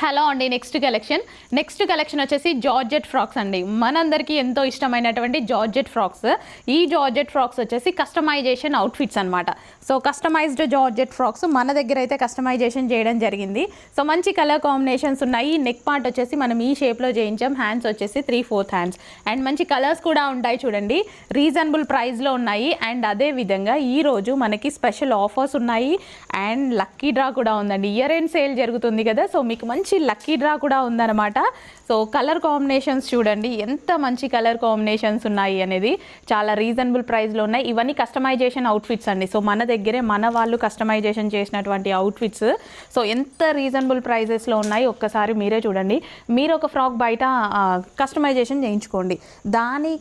Hello అండి. Next collection వచ్చేసి georgette frocks అండి. మనందరికీ ఎంతో ఇష్టమైనటువంటి జార్జెట్ ఫ్రాక్స్. ఈ జార్జెట్ ఫ్రాక్స్ వచ్చేసి కస్టమైజేషన్ అవుట్ఫిట్స్ అనమాట. సో కస్టమైజ్డ్ జార్జెట్ ఫ్రాక్స్ మన దగ్గర అయితే కస్టమైజేషన్ చేయడం జరిగింది. సో మంచి కలర్ కాంబినేషన్స్ ఉన్నాయి. నెక్ పార్ట్ వచ్చేసి మనం ఈ షేప్లో చేయించాం. హ్యాండ్స్ వచ్చేసి 3/4 హ్యాండ్స్ అండ్ మంచి కలర్స్ కూడా ఉంటాయి. చూడండి, రీజనబుల్ ప్రైస్లో ఉన్నాయి. అండ్ అదేవిధంగా ఈరోజు మనకి స్పెషల్ ఆఫర్స్ ఉన్నాయి అండ్ లక్కీ డ్రా కూడా ఉందండి. ఇయర్ ఎండ్ సేల్ జరుగుతుంది కదా, సో మీకు మంచి లక్కీ డ్రా కూడా ఉందన్నమాట. సో కలర్ కాంబినేషన్స్ చూడండి, ఎంత మంచి కలర్ కాంబినేషన్స్ ఉన్నాయి అనేది. చాలా రీజనబుల్ ప్రైస్లో ఉన్నాయి. ఇవన్నీ కస్టమైజేషన్ అవుట్ఫిట్స్ అండి. సో మన దగ్గరే మన వాళ్ళు కస్టమైజేషన్ చేసినటువంటి అవుట్ఫిట్స్. సో ఎంత రీజనబుల్ ప్రైజెస్లో ఉన్నాయి ఒక్కసారి మీరే చూడండి. మీరు ఒక ఫ్రాక్ బయట కస్టమైజేషన్ చేయించుకోండి, దాని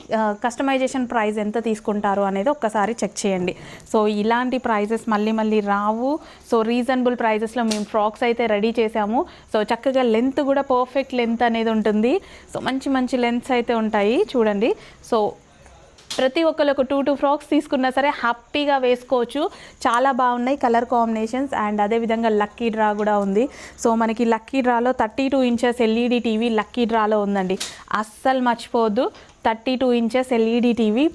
కస్టమైజేషన్ ప్రైస్ ఎంత తీసుకుంటారు అనేది ఒక్కసారి చెక్ చేయండి. సో ఇలాంటి ప్రైజెస్ మళ్ళీ మళ్ళీ రావు. సో రీజనబుల్ ప్రైజెస్లో మేము ఫ్రాక్స్ అయితే రెడీ చేసాము. సో చక్కగా లెంత్ కూడా పర్ఫెక్ట్ లెంత్ అనేది ఉంటుంది. సో మంచి మంచి లెంత్స్ అయితే ఉంటాయి చూడండి. సో ప్రతి ఒక్కరు ఒక 2 ఫ్రాక్స్ తీసుకున్నా సరే హ్యాపీగా వేసుకోవచ్చు. చాలా బాగున్నాయి కలర్ కాంబినేషన్స్. అండ్ అదేవిధంగా లక్కీ డ్రా కూడా ఉంది. సో మనకి లక్కీ డ్రాలో 32 ఇంచెస్ ఎల్ఈడి టీవీ లక్కీ డ్రాలో ఉందండి. అస్సలు మర్చిపోవద్దు, 32 ఇంచెస్ ఎల్ఈడి టీవీ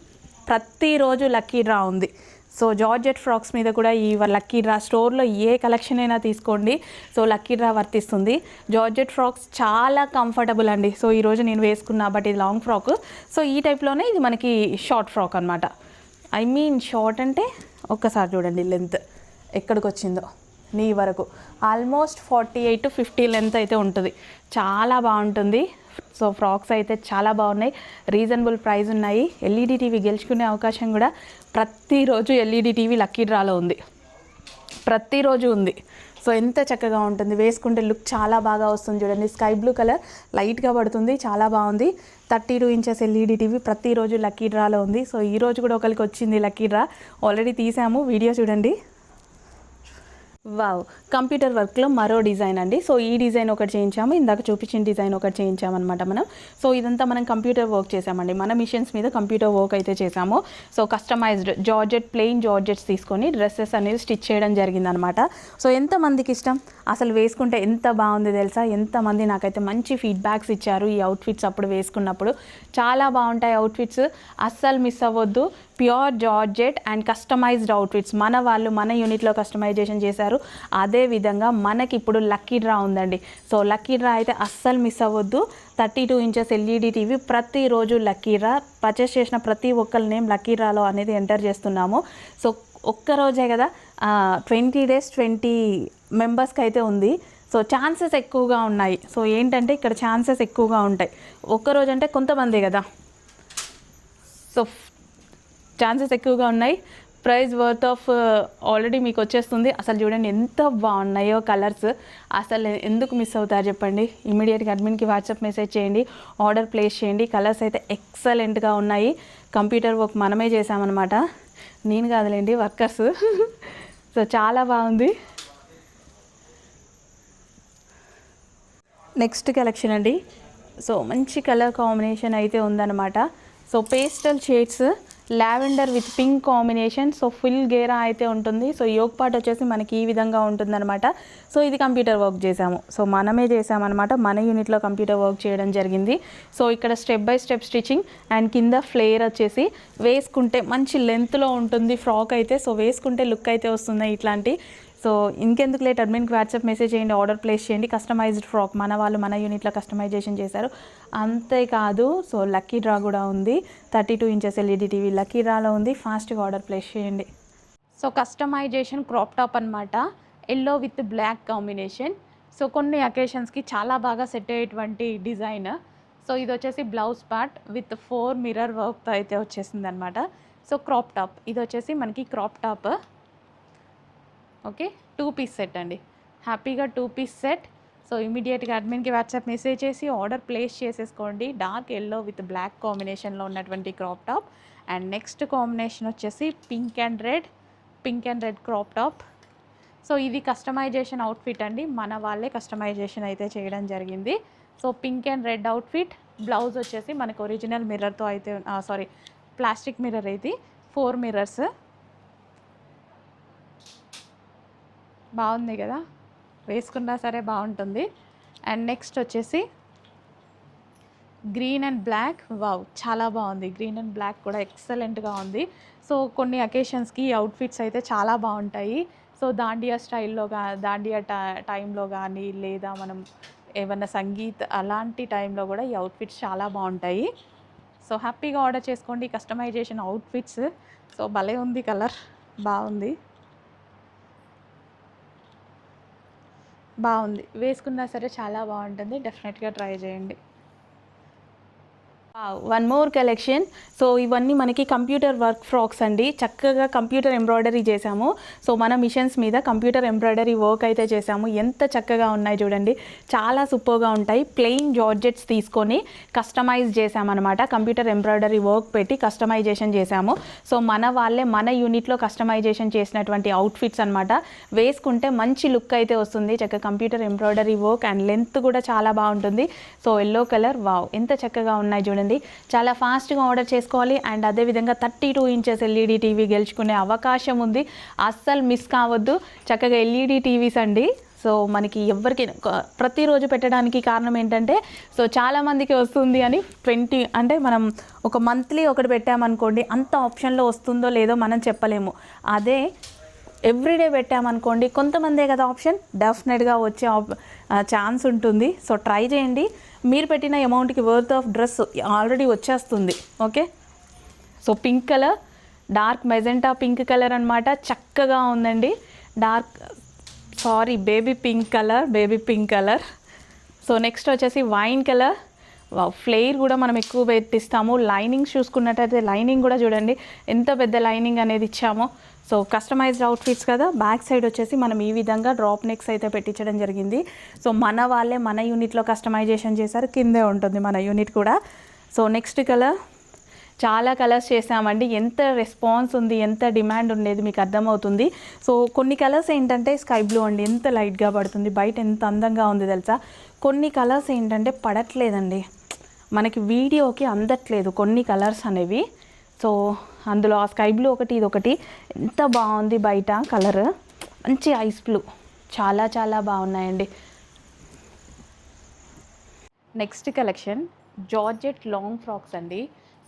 ప్రతిరోజు లక్కీ డ్రా ఉంది. సో జార్జెట్ ఫ్రాక్స్ మీద కూడా ఈ లక్కీ డ్రా స్టోర్లో ఏ కలెక్షన్ అయినా తీసుకోండి, సో లక్కీ డ్రా వర్తిస్తుంది. జార్జెట్ ఫ్రాక్స్ చాలా కంఫర్టబుల్ అండి. సో ఈరోజు నేను వేసుకున్నా, బట్ ఇది లాంగ్ ఫ్రాక్. సో ఈ టైప్లోనే ఇది మనకి షార్ట్ ఫ్రాక్ అనమాట. ఐ మీన్ షార్ట్ అంటే ఒక్కసారి చూడండి లెంత్ ఎక్కడికి వచ్చిందో, నీ వరకు ఆల్మోస్ట్ 48 to 50 లెంత్ అయితే ఉంటుంది. చాలా బాగుంటుంది. సో ఫ్రాక్స్ అయితే చాలా బాగున్నాయి, రీజనబుల్ ప్రైస్ ఉన్నాయి. ఎల్ఈడి టీవీ గెలుచుకునే అవకాశం కూడా ప్రతిరోజు ఎల్ఈడి టీవీ లక్కీ డ్రాలో ఉంది, ప్రతిరోజు ఉంది. సో ఎంత చక్కగా ఉంటుంది, వేసుకుంటే లుక్ చాలా బాగా వస్తుంది. చూడండి, స్కై బ్లూ కలర్ లైట్గా పడుతుంది, చాలా బాగుంది. 32 ఇంచెస్ ఎల్ఈడి టీవీ ప్రతిరోజు లక్కీ డ్రాలో ఉంది. సో ఈరోజు కూడా ఒకరికి వచ్చింది లక్కీ డ్రా, ఆల్రెడీ తీసాము, వీడియో చూడండి. వావ్, కంప్యూటర్ వర్క్లో మరో డిజైన్ అండి. సో ఈ డిజైన్ ఒకటి చేయించాము, ఇందాక చూపించిన డిజైన్ ఒకటి చేయించామన్నమాట మనం. సో ఇదంతా మనం కంప్యూటర్ వర్క్ చేసామండి, మన మిషన్స్ మీద కంప్యూటర్ వర్క్ అయితే చేసాము. So customised georgette, plain georgettes తీసుకొని డ్రెస్సెస్ అనేది స్టిచ్ చేయడం జరిగిందనమాట. సో ఎంతమందికి ఇష్టం, అసలు వేసుకుంటే ఎంత బాగుంది తెలుసా. ఎంతమంది నాకైతే మంచి ఫీడ్బ్యాక్స్ ఇచ్చారు ఈ అవుట్ఫిట్స్ అప్పుడు వేసుకున్నప్పుడు. చాలా బాగుంటాయి అవుట్ఫిట్స్, అస్సలు మిస్ అవ్వద్దు. Pure georgette and customised outfits మన వాళ్ళు మన యూనిట్లో కస్టమైజేషన్ చేశారు. అదేవిధంగా మనకి ఇప్పుడు లక్కీ డ్రా ఉందండి. సో లక్కీ డ్రా అయితే అస్సలు మిస్ అవ్వద్దు. 32 ఇంచెస్ ఎల్ఈడి టీవీ ప్రతిరోజు లక్కీ డ్రా. పర్చేస్ చేసిన ప్రతి ఒక్కరి నేమ్ లక్కీ డ్రాలో అనేది ఎంటర్ చేస్తున్నాము. సో ఒక్కరోజే కదా, 20 days 20 మెంబర్స్కి అయితే ఉంది. సో ఛాన్సెస్ ఎక్కువగా ఉన్నాయి. సో ఏంటంటే ఇక్కడ ఛాన్సెస్ ఎక్కువగా ఉంటాయి. ఒక్కరోజు అంటే కొంతమంది కదా, సో ఛాన్సెస్ ఎక్కువగా ఉన్నాయి. ప్రైస్ వర్త్ ఆఫ్ ఆల్రెడీ మీకు వచ్చేస్తుంది. అసలు చూడండి ఎంత బాగున్నాయో కలర్స్, అసలు ఎందుకు మిస్ అవుతారు చెప్పండి. ఇమీడియట్గా అడ్మిన్కి వాట్సాప్ మెసేజ్ చేయండి, ఆర్డర్ ప్లేస్ చేయండి. కలర్స్ అయితే ఎక్సలెంట్గా ఉన్నాయి. కంప్యూటర్ వర్క్ మనమే చేసామన్నమాట, నేను కాదులేండి, వర్కర్స్. సో చాలా బాగుంది. నెక్స్ట్ కలెక్షన్ అండి. సో మంచి కలర్ కాంబినేషన్ అయితే ఉందన్నమాట. So pastel shades, lavender with pink combination. So full గేరా అయితే ఉంటుంది. సో యోగ్ పార్ట్ వచ్చేసి మనకి ఈ విధంగా ఉంటుందన్నమాట. సో ఇది కంప్యూటర్ వర్క్ చేసాము, సో మనమే చేసామన్నమాట, మన యూనిట్లో కంప్యూటర్ వర్క్ చేయడం జరిగింది. సో ఇక్కడ step by step stitching and కింద ఫ్లేర్ వచ్చేసి వేసుకుంటే మంచి లెంత్లో ఉంటుంది ఫ్రాక్ అయితే. సో వేసుకుంటే లుక్ అయితే వస్తుంది ఇట్లాంటి. సో ఇంకెందుకు లేట్, అడ్మిన్కి వాట్సాప్ మెసేజ్ చేయండి, ఆర్డర్ ప్లేస్ చేయండి. కస్టమైజ్డ్ ఫ్రాక్ మన వాళ్ళు మన యూనిట్లో కస్టమైజేషన్ చేశారు. అంతేకాదు సో లక్కీ డ్రా కూడా ఉంది. 32 ఇంచెస్ ఎల్ఈడి టీవీ లక్కీ డ్రాలో ఉంది. ఫాస్ట్గా ఆర్డర్ ప్లేస్ చేయండి. సో కస్టమైజేషన్ క్రాప్ టాప్ అనమాట, yellow with black combination. So కొన్ని అకేషన్స్కి చాలా బాగా సెట్ అయ్యేటువంటి డిజైన్. సో ఇది వచ్చేసి బ్లౌజ్ పార్ట్ విత్ 4 మిర్రర్ వర్క్తో అయితే వచ్చేసింది అనమాట. సో క్రాప్ టాప్, ఇది వచ్చేసి మనకి crop top. Okay, 2 piece set అండి, హ్యాపీగా 2 పీస్ సెట్. సో ఇమీడియట్గా అడ్మిన్కి వాట్సాప్ మెసేజ్ చేసి ఆర్డర్ ప్లేస్ చేసేసుకోండి. డార్క్ ఎల్లో విత్ బ్లాక్ కాంబినేషన్లో ఉన్నటువంటి crop top. And next combination వచ్చేసి pink and red crop top. So ఇది కస్టమైజేషన్ అవుట్ఫిట్ అండి, మన వాళ్ళే కస్టమైజేషన్ అయితే చేయడం జరిగింది. So pink and red outfit. Blouse వచ్చేసి మనకు ఒరిజినల్ మిర్రర్తో అయితే, ప్లాస్టిక్ మిర్రర్ అయితే 4 మిర్రర్స్. బాగుంది కదా, వేసుకున్నా సరే బాగుంటుంది. అండ్ నెక్స్ట్ వచ్చేసి గ్రీన్ అండ్ బ్లాక్. వావ్, చాలా బాగుంది. గ్రీన్ అండ్ బ్లాక్ కూడా ఎక్సలెంట్గా ఉంది. సో కొన్ని అకేషన్స్కి ఈ అవుట్ఫిట్స్ అయితే చాలా బాగుంటాయి. సో దాండియా స్టైల్లో దాండియా టైంలో కానీ, లేదా మనం ఏమన్నా సంగీత్ అలాంటి టైంలో కూడా ఈ అవుట్ఫిట్స్ చాలా బాగుంటాయి. సో హ్యాపీగా ఆర్డర్ చేసుకోండి కస్టమైజేషన్ అవుట్ఫిట్స్. సో భలే ఉంది, కలర్ బాగుంది, వేసుకున్నా సరే చాలా బాగుంటుంది. డెఫినెట్గా ట్రై చేయండి. One more collection. సో ఇవన్నీ మనకి కంప్యూటర్ వర్క్ ఫ్రాక్స్ అండి. చక్కగా కంప్యూటర్ ఎంబ్రాయిడరీ చేసాము. సో మన మిషన్స్ మీద కంప్యూటర్ ఎంబ్రాయిడరీ వర్క్ అయితే చేసాము. ఎంత చక్కగా ఉన్నాయి చూడండి, చాలా సూపర్గా ఉంటాయి. ప్లెయిన్ జార్జెట్స్ తీసుకొని కస్టమైజ్ చేసామన్నమాట. కంప్యూటర్ ఎంబ్రాయిడరీ వర్క్ పెట్టి కస్టమైజేషన్ చేసాము. సో మన వాళ్ళే మన యూనిట్లో కస్టమైజేషన్ చేసినటువంటి అవుట్ఫిట్స్ అనమాట. వేసుకుంటే మంచి లుక్ అయితే వస్తుంది. చక్కగా computer embroidery work and length కూడా చాలా బాగుంటుంది. సో ఎల్లో కలర్, వావ్ ఎంత చక్కగా ఉన్నాయి చూడండి. చాలా ఫాస్ట్గా ఆర్డర్ చేసుకోవాలి. అండ్ అదేవిధంగా 32 ఇంచెస్ ఎల్ఈడి టీవీ గెలుచుకునే అవకాశం ఉంది. అస్సలు మిస్ కావద్దు. చక్కగా ఎల్ఈడి టీవీస్ అండి. సో మనకి ఎవరికి ప్రతిరోజు పెట్టడానికి కారణం ఏంటంటే, సో చాలామందికి వస్తుంది అని 20 అంటే మనం ఒక మంత్లీ ఒకటి పెట్టామనుకోండి, అంత ఆప్షన్లో వస్తుందో లేదో మనం చెప్పలేము. అదే ఎవ్రీడే పెట్టామనుకోండి, కొంతమందే కదా ఆప్షన్, డెఫినెట్గా వచ్చే ఛాన్స్ ఉంటుంది. సో ట్రై చేయండి. మీరు పెట్టిన అమౌంట్కి వర్త్ ఆఫ్ డ్రెస్ ఆల్రెడీ వచ్చేస్తుంది. Okay, so pink colour, dark magenta pink colour అనమాట. చక్కగా ఉందండి. Baby pink colour. So next వచ్చేసి వైన్ కలర్. ఫ్లేర్ కూడా మనం ఎక్కువ పెట్టిస్తాము. లైనింగ్స్ చూసుకున్నట్టయితే లైనింగ్ కూడా చూడండి ఎంత పెద్ద లైనింగ్ అనేది ఇచ్చామో. సో కస్టమైజ్డ్ అవుట్ఫిట్స్ కదా. బ్యాక్ సైడ్ వచ్చేసి మనం ఈ విధంగా డ్రాప్ నెక్స్ అయితే పెట్టించడం జరిగింది. సో మన వాళ్ళే మన యూనిట్లో కస్టమైజేషన్ చేశారు. కిందే ఉంటుంది మన యూనిట్ కూడా. సో నెక్స్ట్ కలర్, చాలా కలర్స్ చేసామండి. ఎంత రెస్పాన్స్ ఉంది, ఎంత డిమాండ్ ఉండేది మీకు అర్థమవుతుంది. సో కొన్ని కలర్స్ ఏంటంటే స్కై బ్లూ అండి, ఎంత లైట్గా పడుతుంది. బయట ఎంత అందంగా ఉంది తెలుసా. కొన్ని కలర్స్ ఏంటంటే పడట్లేదండి, మనకి వీడియోకి అందట్లేదు కొన్ని కలర్స్ అనేవి. సో అందులో ఆ స్కై బ్లూ ఒకటి, ఇది ఒకటి ఎంత బాగుంది. బయట కలర్ మంచి ఐస్ బ్లూ, చాలా చాలా బాగున్నాయండి. Next collection georgette long frocks అండి.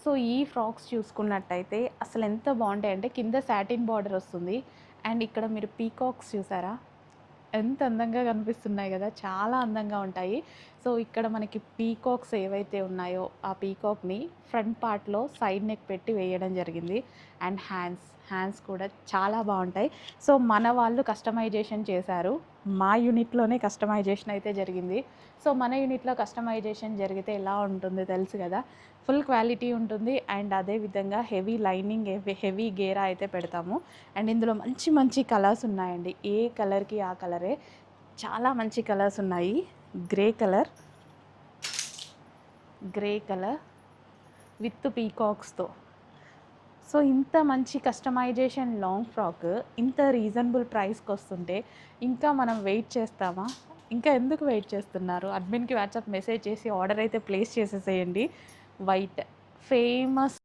సో ఈ ఫ్రాక్స్ చూసుకున్నట్టయితే అసలు ఎంత బాగుంటాయంటే, కింద సాటిన్ బార్డర్ వస్తుంది. అండ్ ఇక్కడ మీరు పీకాక్స్ చూసారా, ఎంత అందంగా కనిపిస్తున్నాయి కదా, చాలా అందంగా ఉంటాయి. సో ఇక్కడ మనకి పీకాక్స్ ఏవైతే ఉన్నాయో ఆ పీకాక్ని ఫ్రంట్ పార్ట్లో సైడ్ నెక్ పెట్టి వేయడం జరిగింది. అండ్ హ్యాండ్స్ కూడా చాలా బాగుంటాయి. సో మన వాళ్ళు కస్టమైజేషన్ చేశారు. మా యూనిట్లోనే కస్టమైజేషన్ అయితే జరిగింది. సో మన యూనిట్లో కస్టమైజేషన్ జరిగితే ఎలా ఉంటుందో తెలుసు కదా, ఫుల్ క్వాలిటీ ఉంటుంది. అండ్ అదేవిధంగా హెవీ లైనింగ్, హెవీ గేరా అయితే పెడతాము. అండ్ ఇందులో మంచి మంచి కలర్స్ ఉన్నాయండి. ఏ కలర్కి ఆ కలరే, చాలా మంచి కలర్స్ ఉన్నాయి. గ్రే కలర్ విత్ పీకాక్స్తో. సో ఇంత మంచి కస్టమైజేషన్ లాంగ్ ఫ్రాక్ ఇంత రీజనబుల్ ప్రైస్కి వస్తుంటే ఇంకా మనం వెయిట్ చేస్తామా? ఇంకా ఎందుకు వెయిట్ చేస్తున్నారు? అడ్మిన్కి వాట్సాప్ మెసేజ్ చేసి ఆర్డర్ అయితే ప్లేస్ చేసేసేయండి. White famous